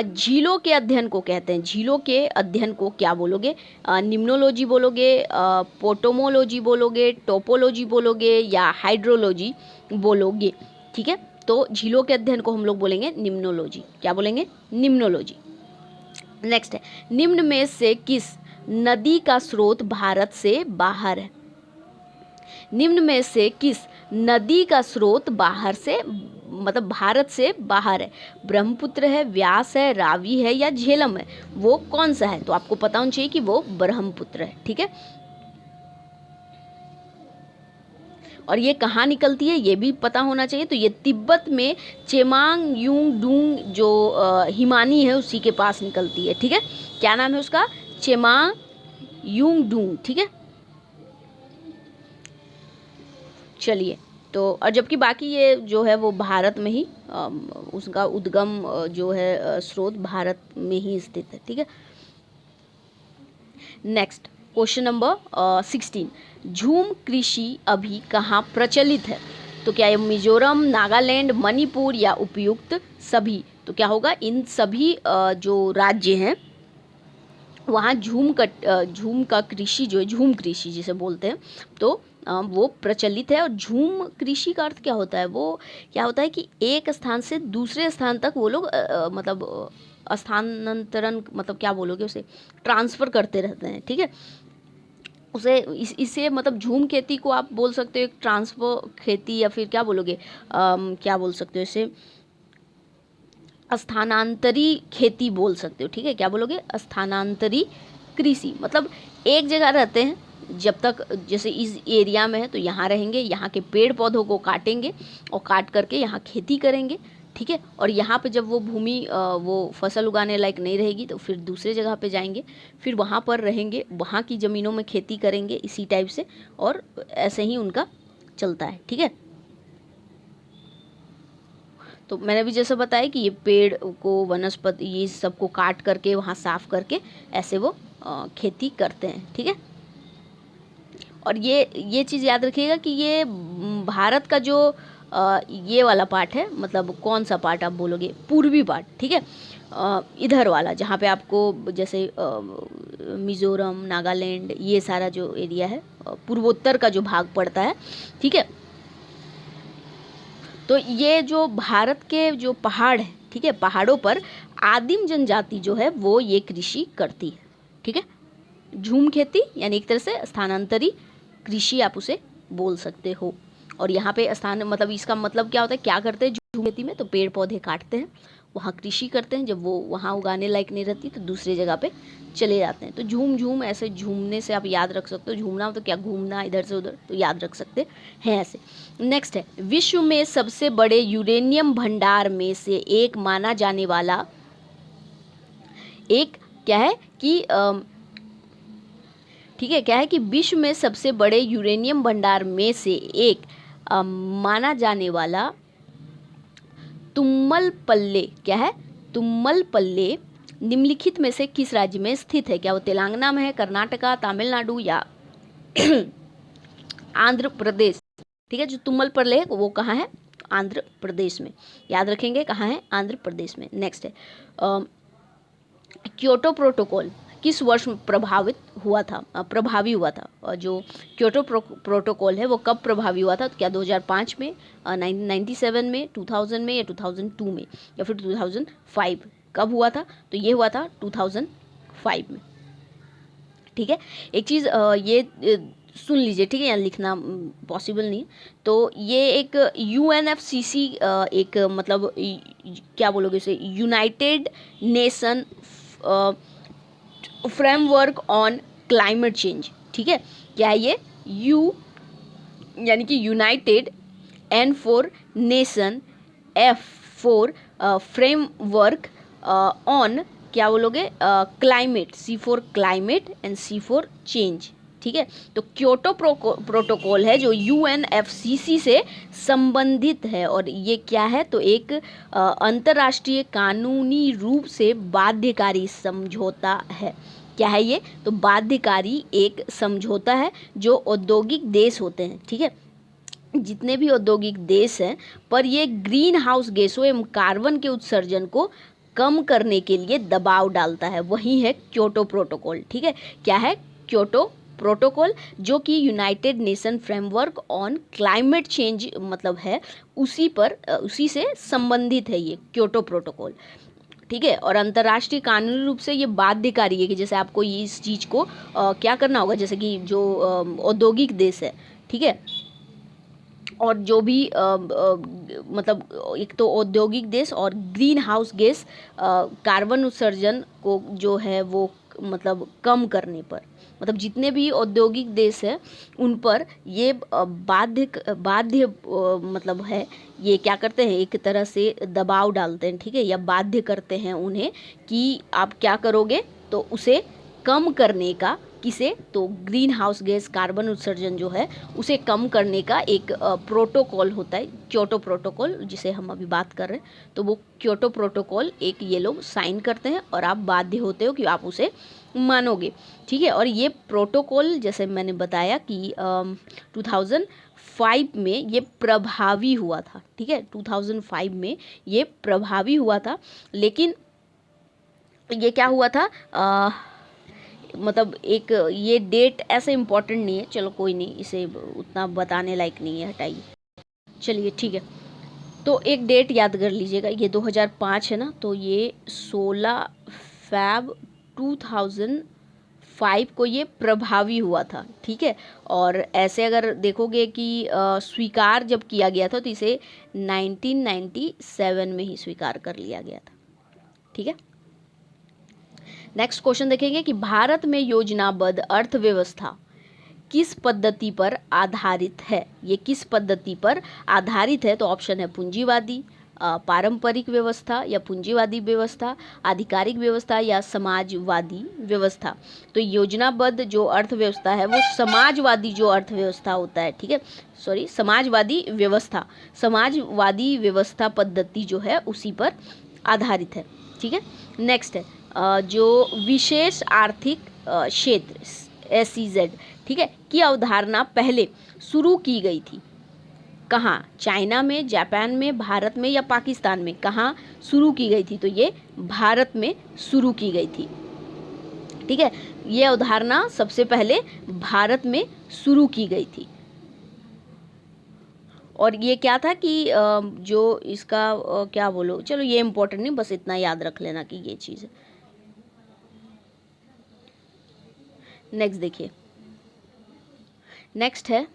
झीलों के अध्ययन को कहते हैं, झीलों के अध्ययन को क्या बोलोगे? निम्नोलॉजी बोलोगे, पोटोमोलॉजी बोलोगे, टोपोलॉजी बोलोगे, या हाइड्रोलॉजी बोलोगे, ठीक है। तो झीलों के अध्ययन को हम लोग बोलेंगे निम्नोलॉजी। क्या बोलेंगे? निम्नोलॉजी। नेक्स्ट है, निम्न में से किस नदी का स्रोत भारत से बाहर है? निम्न में से किस नदी का स्रोत बाहर से मतलब भारत से बाहर है? ब्रह्मपुत्र है, व्यास है, रावी है, या झेलम है? वो कौन सा है? तो आपको पता होना चाहिए कि वो ब्रह्मपुत्र है, ठीक है। और ये कहाँ निकलती है ये भी पता होना चाहिए। तो ये तिब्बत में चेमांग यूंग डूंग जो हिमानी है उसी के पास निकलती है, ठीक है। क्या नाम है उसका? चेमांग यूंग डूंग, ठीक है। चलिए, तो और जबकि बाकी ये जो है वो भारत में ही उसका उद्गम जो है स्रोत भारत में ही स्थित है, ठीक है। Next question number 16। झूम कृषि अभी कहाँ प्रचलित है? तो क्या ये मिजोरम, नागालैंड, मणिपुर, या उपयुक्त सभी? तो क्या होगा? इन सभी जो राज्य हैं वहाँ झूम का कृषि जो है, झूम कृषि जिसे बोलते हैं, तो वो प्रचलित है। और झूम कृषि का अर्थ क्या होता है? वो क्या होता है कि एक स्थान से दूसरे स्थान तक वो लोग मतलब स्थानांतरण, मतलब क्या बोलोगे उसे, ट्रांसफ़र करते रहते हैं, ठीक है। उसे इसे मतलब झूम खेती को आप बोल सकते हो एक ट्रांसफर खेती, या फिर क्या बोलोगे, क्या बोल सकते हो इसे, स्थानांतरी खेती बोल सकते हो, ठीक है। क्या बोलोगे? स्थानांतरी कृषि। मतलब एक जगह रहते हैं जब तक, जैसे इस एरिया में है तो यहाँ रहेंगे, यहाँ के पेड़ पौधों को काटेंगे और काट करके यहाँ खेती करेंगे, ठीक है। और यहाँ पे जब वो भूमि वो फसल उगाने लायक नहीं रहेगी तो फिर दूसरे जगह पे जाएंगे, फिर वहाँ पर रहेंगे, वहाँ की ज़मीनों में खेती करेंगे, इसी टाइप से, और ऐसे ही उनका चलता है, ठीक है। तो मैंने भी जैसे बताया कि ये पेड़ को, वनस्पति, ये सबको काट करके वहाँ साफ करके ऐसे वो खेती करते हैं, ठीक है। और ये चीज़ याद रखिएगा कि ये भारत का जो ये वाला पार्ट है, मतलब कौन सा पार्ट आप बोलोगे? पूर्वी पार्ट, ठीक है। इधर वाला जहाँ पे आपको जैसे मिज़ोरम, नागालैंड, ये सारा जो एरिया है, पूर्वोत्तर का जो भाग पड़ता है, ठीक है। तो ये जो भारत के जो पहाड़ है, ठीक है, पहाड़ों पर आदिम जनजाति जो है वो ये कृषि करती है, ठीक है। झूम खेती यानी एक तरह से स्थानांतरी कृषि आप उसे बोल सकते हो। और यहाँ पे स्थान मतलब इसका मतलब क्या होता है, क्या करते हैं झूम खेती में, तो पेड़ पौधे काटते हैं, वहाँ कृषि करते हैं, जब वो वहाँ उगाने लायक नहीं रहती तो दूसरी जगह पे चले जाते हैं। तो झूम झूम ऐसे झूमने से आप याद रख सकते हो, झूमना तो क्या घूमना इधर से उधर, तो याद रख सकते हैं ऐसे। नेक्स्ट है, विश्व में सबसे बड़े यूरेनियम भंडार में से एक माना जाने वाला एक क्या है कि ठीक है, क्या है कि विश्व में सबसे बड़े यूरेनियम भंडार में से एक माना जाने वाला तुम्मलपल्ले, क्या है, तुम्मलपल्ले निम्नलिखित में से किस राज्य में स्थित है? क्या वो तेलंगाना में है, कर्नाटका, तमिलनाडु या आंध्र प्रदेश? ठीक है, जो तुम्मलपल्ले है वो कहाँ है? आंध्र प्रदेश में, याद रखेंगे कहाँ है? आंध्र प्रदेश में। नेक्स्ट है, क्योटो प्रोटोकॉल किस वर्ष में प्रभावी हुआ था? और जो क्योटो प्रोटोकॉल है वो कब प्रभावी हुआ था? तो क्या 2005 में, 1997 में, 2000 में या 2002 में या फिर 2005? कब हुआ था? तो ये हुआ था 2005 में। ठीक है, एक चीज़ ये सुन लीजिए, ठीक है, यहाँ लिखना पॉसिबल नहीं, तो ये एक UNFCC एक मतलब क्या बोलोगे इसे, United nation framework on climate change. ठीक है, क्या है ये? यानी कि United N for nation, F for framework on क्या बोलोगे, climate, C for climate and C for change. ठीक है, तो क्योटो प्रोटोकॉल है जो UNFCC से संबंधित है, और ये क्या है? तो एक अंतर्राष्ट्रीय कानूनी रूप से बाध्यकारी समझौता है। क्या है ये? तो बाध्यकारी एक समझौता है जो औद्योगिक देश होते हैं, ठीक है, जितने भी औद्योगिक देश हैं पर ये ग्रीन हाउस गैसों एवं कार्बन के उत्सर्जन को कम करने के लिए दबाव डालता है, वही है क्योटो प्रोटोकॉल। ठीक है, क्या है? क्योटो प्रोटोकॉल, जो कि United nation framework on climate change मतलब है, उसी से संबंधित है ये क्योटो प्रोटोकॉल। ठीक है, और अंतर्राष्ट्रीय कानूनी रूप से ये बाध्यकारी है कि जैसे आपको ये इस चीज़ को क्या करना होगा, जैसे कि जो औद्योगिक देश है, ठीक है, और जो भी मतलब एक तो औद्योगिक देश और ग्रीन हाउस गैस कार्बन उत्सर्जन को जो है वो मतलब कम करने पर, मतलब जितने भी औद्योगिक देश हैं उन पर ये बाध्य मतलब है, ये क्या करते हैं, एक तरह से दबाव डालते हैं, ठीक है, या बाध्य करते हैं उन्हें कि आप क्या करोगे, तो उसे कम करने का, किसे, तो ग्रीन हाउस गैस कार्बन उत्सर्जन जो है उसे कम करने का एक प्रोटोकॉल होता है, क्योटो प्रोटोकॉल, जिसे हम अभी बात कर रहे हैं। तो वो क्योटो प्रोटोकॉल एक ये लोग साइन करते हैं और आप बाध्य होते हो कि आप उसे मानोगे। ठीक है, और ये प्रोटोकॉल जैसे मैंने बताया कि 2005 में ये प्रभावी हुआ था। ठीक है, 2005 में ये प्रभावी हुआ था, लेकिन ये क्या हुआ था, मतलब एक ये डेट ऐसे इम्पोर्टेंट नहीं है, चलो कोई नहीं, इसे उतना बताने लायक नहीं है, हटाइए। चलिए ठीक है, तो एक डेट याद कर लीजिएगा, ये 2005 है ना, तो ये 16 फैब 2005 को ये प्रभावी हुआ था। ठीक है, और ऐसे अगर देखोगे कि स्वीकार जब किया गया था तो इसे 1997 में ही स्वीकार कर लिया गया था। ठीक है, नेक्स्ट क्वेश्चन देखेंगे कि भारत में योजनाबद्ध अर्थव्यवस्था किस पद्धति पर आधारित है? ये किस पद्धति पर आधारित है? तो ऑप्शन है पूंजीवादी, पारंपरिक व्यवस्था या पूंजीवादी व्यवस्था, आधिकारिक व्यवस्था या समाजवादी व्यवस्था। तो योजनाबद्ध जो अर्थव्यवस्था है वो समाजवादी जो अर्थव्यवस्था होता है, ठीक है, सॉरी, समाजवादी समाजवादी व्यवस्था पद्धति जो है उसी पर आधारित है। ठीक है, नेक्स्ट है जो विशेष आर्थिक क्षेत्र SEZ, ठीक है, की अवधारणा पहले शुरू की गई थी कहाँ? चाइना में, जापान में, भारत में या पाकिस्तान में? कहाँ शुरू की गई थी? तो ये भारत में शुरू की गई थी। ठीक है, ये अवधारणा सबसे पहले भारत में शुरू की गई थी, और ये क्या था कि जो इसका क्या बोलो, चलो ये इम्पोर्टेंट नहीं, बस इतना याद रख लेना कि ये चीज़ है। नेक्स्ट देखिए, नेक्स्ट है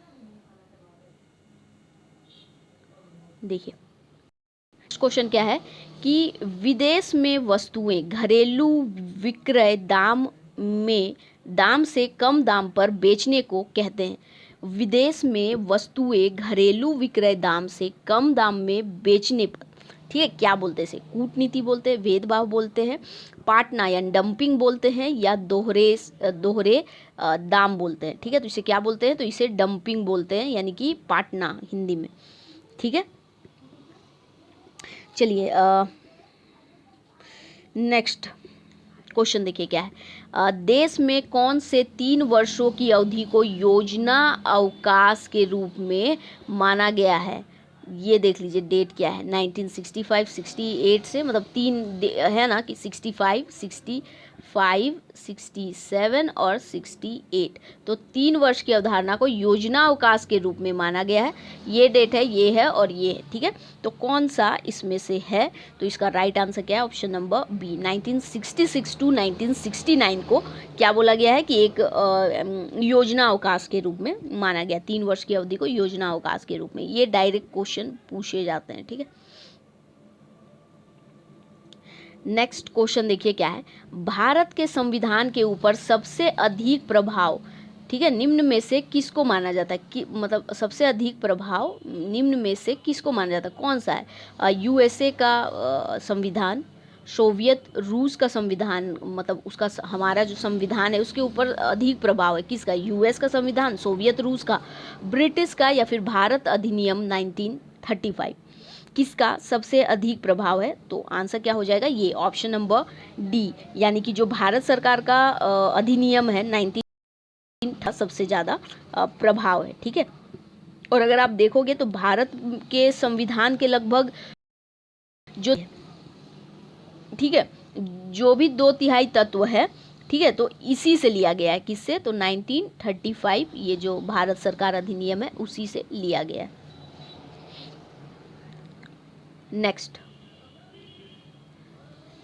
देखिए क्वेश्चन क्या है कि विदेश में वस्तुएं घरेलू विक्रय दाम से कम दाम पर बेचने को कहते हैं। विदेश में वस्तुएं घरेलू विक्रय दाम से कम दाम में बेचने पर, ठीक है, क्या बोलते हैं इसे? कूटनीति बोलते हैं, भेदभाव बोलते हैं, पाटना या डंपिंग बोलते हैं, या दोहरे दाम बोलते हैं। ठीक है, तो इसे क्या बोलते हैं? तो इसे डंपिंग बोलते हैं, यानी कि पाटना हिंदी में। ठीक है, चलिए नेक्स्ट क्वेश्चन देखिए क्या है। देश में कौन से 3 वर्षों की अवधि को योजना अवकाश के रूप में माना गया है? ये देख लीजिए डेट क्या है, 1965 68 से, मतलब 3 है ना कि 65 67 और 68, तो 3 वर्ष की अवधारणा को योजना अवकाश के रूप में माना गया है। ये डेट है, ये है और ये है। ठीक है, तो कौन सा इसमें से है? तो इसका राइट आंसर क्या है? ऑप्शन नंबर बी, 1966 टू 1969 को क्या बोला गया है कि एक योजना अवकाश के रूप में माना गया, 3 वर्ष की अवधि को योजना अवकाश के रूप में। ये डायरेक्ट क्वेश्चन पूछे जाते हैं। ठीक है, नेक्स्ट क्वेश्चन देखिए क्या है। भारत के संविधान के ऊपर सबसे अधिक प्रभाव, ठीक है, निम्न में से किसको माना जाता है? कि मतलब सबसे अधिक प्रभाव निम्न में से किसको माना जाता है? कौन सा है? यूएसए का संविधान, सोवियत रूस का संविधान, मतलब उसका हमारा जो संविधान है उसके ऊपर अधिक प्रभाव है किसका? यूएस का संविधान, सोवियत रूस का, ब्रिटिश का, या फिर भारत अधिनियम 1935, किसका सबसे अधिक प्रभाव है? तो आंसर क्या हो जाएगा? ये ऑप्शन नंबर डी, यानी कि जो भारत सरकार का अधिनियम है 19 सबसे ज़्यादा प्रभाव है। ठीक है, और अगर आप देखोगे तो भारत के संविधान के लगभग जो, ठीक है, जो भी 2/3 तत्व है, ठीक है, तो इसी से लिया गया है। किससे? तो 1935, ये जो भारत सरकार अधिनियम है उसी से लिया गया है। नेक्स्ट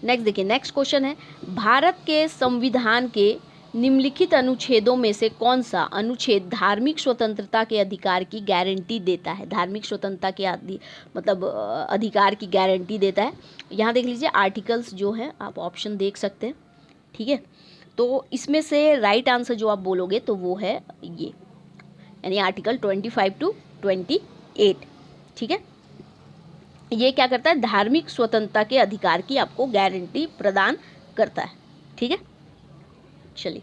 देखिए, नेक्स्ट क्वेश्चन है, भारत के संविधान के निम्नलिखित अनुच्छेदों में से कौन सा अनुच्छेद धार्मिक स्वतंत्रता के अधिकार की गारंटी देता है? धार्मिक स्वतंत्रता के मतलब अधिकार की गारंटी देता है। यहाँ देख लीजिए आर्टिकल्स जो हैं, आप ऑप्शन देख सकते हैं। ठीक है, तो इसमें से राइट आंसर जो आप बोलोगे तो वो है ये, यानी आर्टिकल 25 टू 28। ठीक है, ये क्या करता है? धार्मिक स्वतंत्रता के अधिकार की आपको गारंटी प्रदान करता है। ठीक है, चलिए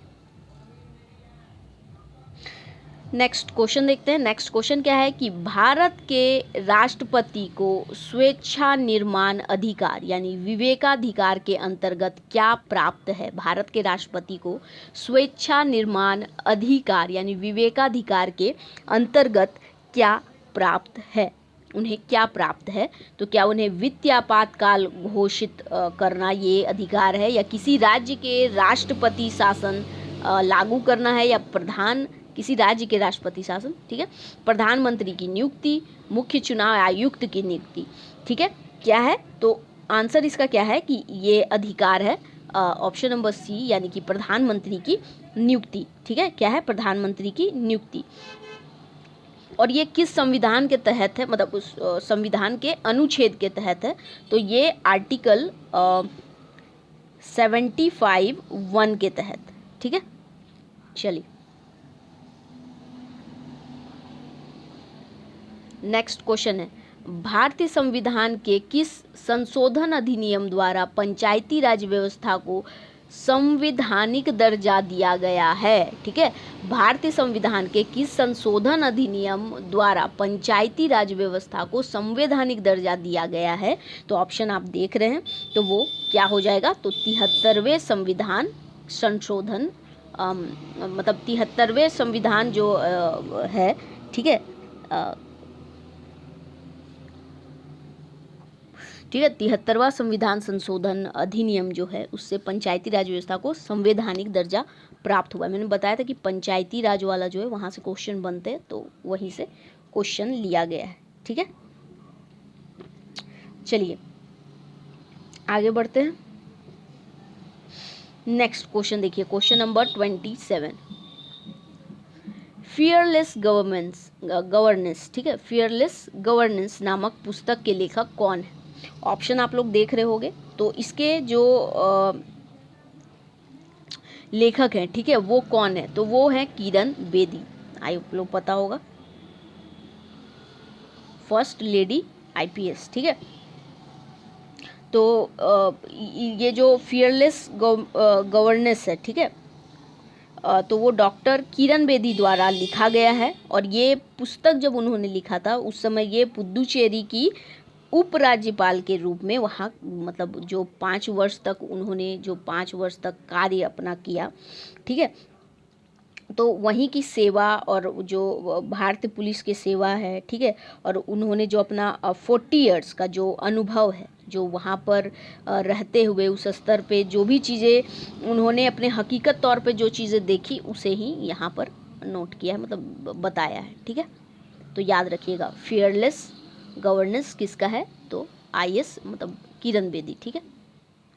नेक्स्ट क्वेश्चन देखते हैं। नेक्स्ट क्वेश्चन क्या है कि भारत के राष्ट्रपति को स्वेच्छा निर्माण अधिकार यानी विवेकाधिकार के अंतर्गत क्या प्राप्त है? भारत के राष्ट्रपति को स्वेच्छा निर्माण अधिकार यानी विवेकाधिकार के अंतर्गत क्या प्राप्त है? उन्हें क्या प्राप्त है? तो क्या उन्हें वित्तीय आपातकाल घोषित करना ये अधिकार है, या किसी राज्य के राष्ट्रपति शासन लागू करना है, या किसी राज्य के राष्ट्रपति शासन, ठीक है, प्रधानमंत्री की नियुक्ति, मुख्य चुनाव आयुक्त की नियुक्ति। ठीक है, क्या है? तो आंसर इसका क्या है कि ये अधिकार है ऑप्शन नंबर सी, यानी कि प्रधानमंत्री की नियुक्ति। ठीक है, क्या है? प्रधानमंत्री की नियुक्ति। और ये किस संविधान के तहत है? मतलब उस संविधान के अनुच्छेद के तहत है। तो ये आर्टिकल 75(1) के तहत। ठीक है, चलिए नेक्स्ट क्वेश्चन है, भारतीय संविधान के किस संशोधन अधिनियम द्वारा पंचायती राज व्यवस्था को संवैधानिक दर्जा दिया गया है? ठीक है, भारतीय संविधान के किस संशोधन अधिनियम द्वारा पंचायती राज व्यवस्था को संवैधानिक दर्जा दिया गया है? तो ऑप्शन आप देख रहे हैं, तो वो क्या हो जाएगा? तो 73वें संविधान संशोधन, मतलब 73वें संविधान जो है, ठीक है, ठीक है, 73वां संविधान संशोधन अधिनियम जो है उससे पंचायती राज व्यवस्था को संवैधानिक दर्जा प्राप्त हुआ है। मैंने बताया था कि पंचायती राज वाला जो है वहाँ से क्वेश्चन बनते हैं, तो वहीं से क्वेश्चन लिया गया है। ठीक है, चलिए आगे बढ़ते हैं। नेक्स्ट क्वेश्चन देखिए, क्वेश्चन नंबर 27, फियरलेस गवर्नेंस, ठीक है, फियरलेस गवर्नेंस नामक पुस्तक के लेखक कौन है? ऑप्शन आप लोग देख रहे होंगे। तो इसके जो लेखक हैं, ठीक है, वो कौन है? तो वो है किरण बेदी। आप लोग पता होगा, फर्स्ट लेडी आईपीएस, ठीक है। तो ये जो फियरलेस गवर्नेंस है, ठीक है, तो वो डॉक्टर किरण बेदी द्वारा लिखा गया है। और ये पुस्तक जब उन्होंने लिखा था उस समय ये पुदुचेरी की उपराज्यपाल के रूप में वहाँ, मतलब जो 5 वर्ष तक उन्होंने जो 5 वर्ष तक कार्य अपना किया, ठीक है, तो वहीं की सेवा और जो भारतीय पुलिस की सेवा है, ठीक है, और उन्होंने जो अपना 40 इयर्स का जो अनुभव है, जो वहाँ पर रहते हुए उस स्तर पे जो भी चीज़ें उन्होंने अपने हकीकत तौर पे जो चीज़ें देखी उसे ही यहाँ पर नोट किया है, मतलब बताया है, ठीक है। तो याद रखिएगा, फियरलेस गवर्नेंस किसका है? तो आईएएस मतलब किरण बेदी, ठीक है।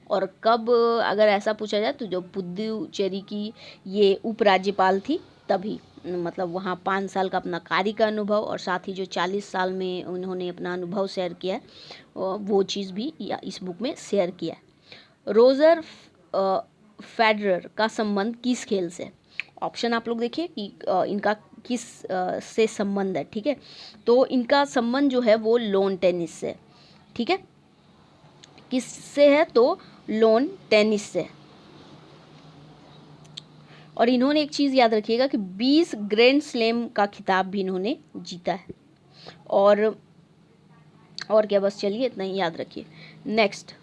और कब, अगर ऐसा पूछा जाए तो जो पुदुचेरी की ये उपराज्यपाल थी तभी, मतलब वहाँ 5 साल का अपना कार्य का अनुभव और साथ ही जो 40 साल में उन्होंने अपना अनुभव शेयर किया है वो चीज़ भी इस बुक में शेयर किया है। रोजर फेडरर का संबंध किस खेल से? ऑप्शन आप लोग देखिए कि इनका किस से संबंध है, ठीक है। तो इनका संबंध जो है वो लॉन टेनिस से, ठीक है। किससे है? तो लॉन टेनिस से। और इन्होंने एक चीज़ याद रखिएगा कि 20 ग्रैंड स्लैम का खिताब भी इन्होंने जीता है। और क्या, बस चलिए इतना ही याद रखिए। नेक्स्ट,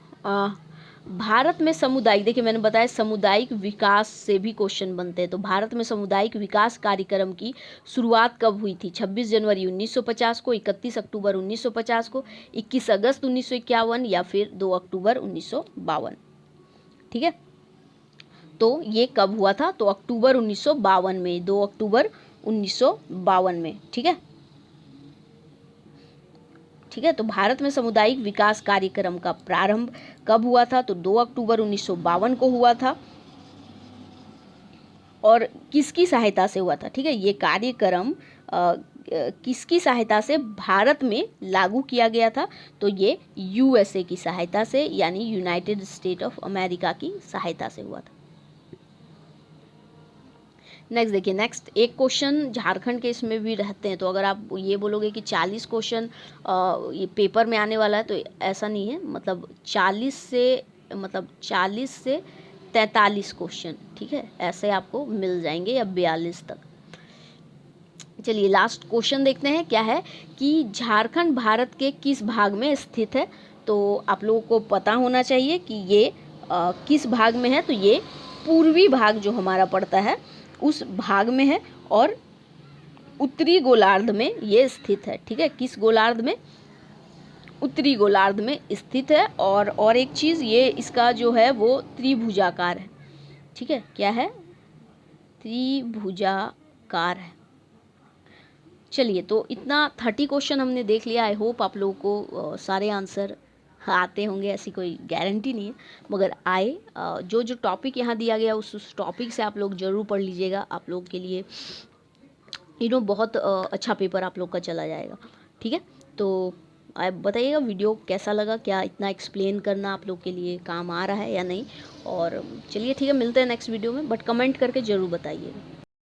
भारत में सामुदायिक, देखिए मैंने बताया सामुदायिक विकास से भी क्वेश्चन बनते हैं। तो भारत में सामुदायिक विकास कार्यक्रम की शुरुआत कब हुई थी? 26 जनवरी 1950 को, 31 अक्टूबर 1950 को, 21 अगस्त 1951 या फिर 2 अक्टूबर 1952, ठीक है। तो ये कब हुआ था? तो अक्टूबर 1952 में, 2 अक्टूबर 1952 में, ठीक है। ठीक है, तो भारत में सामुदायिक विकास कार्यक्रम का प्रारंभ कब हुआ था? तो 2 अक्टूबर 1952 को हुआ था। और किसकी सहायता से हुआ था? ठीक है, ये कार्यक्रम किसकी सहायता से भारत में लागू किया गया था? तो ये यूएसए की सहायता से, यानी यूनाइटेड स्टेट ऑफ अमेरिका की सहायता से हुआ था। नेक्स्ट देखिए, नेक्स्ट एक क्वेश्चन झारखंड के इसमें भी रहते हैं। तो अगर आप ये बोलोगे कि 40 क्वेश्चन ये पेपर में आने वाला है, तो ऐसा नहीं है, मतलब 40 से 43 क्वेश्चन, ठीक है, ऐसे आपको मिल जाएंगे, या 42 तक। चलिए लास्ट क्वेश्चन देखते हैं क्या है कि झारखंड भारत के किस भाग में स्थित है? तो आप लोगों को पता होना चाहिए कि ये किस भाग में है। तो ये पूर्वी भाग जो हमारा पड़ता है उस भाग में है, और उत्तरी गोलार्ध में ये स्थित है, ठीक है। किस गोलार्ध में? उत्तरी गोलार्ध में स्थित है। और एक चीज़, ये इसका जो है वो त्रिभुजाकार है, ठीक है। क्या है? त्रिभुजाकार है। चलिए, तो इतना 30 क्वेश्चन हमने देख लिया। आई होप आप लोगों को सारे आंसर आते होंगे, ऐसी कोई गारंटी नहीं है, मगर आए। जो जो टॉपिक यहाँ दिया गया उस टॉपिक से आप लोग ज़रूर पढ़ लीजिएगा। आप लोग के लिए बहुत अच्छा पेपर आप लोग का चला जाएगा, ठीक है। तो आप बताइएगा वीडियो कैसा लगा, क्या इतना एक्सप्लेन करना आप लोग के लिए काम आ रहा है या नहीं। और चलिए ठीक है, मिलते हैं नेक्स्ट वीडियो में, बट कमेंट करके ज़रूर बताइएगा।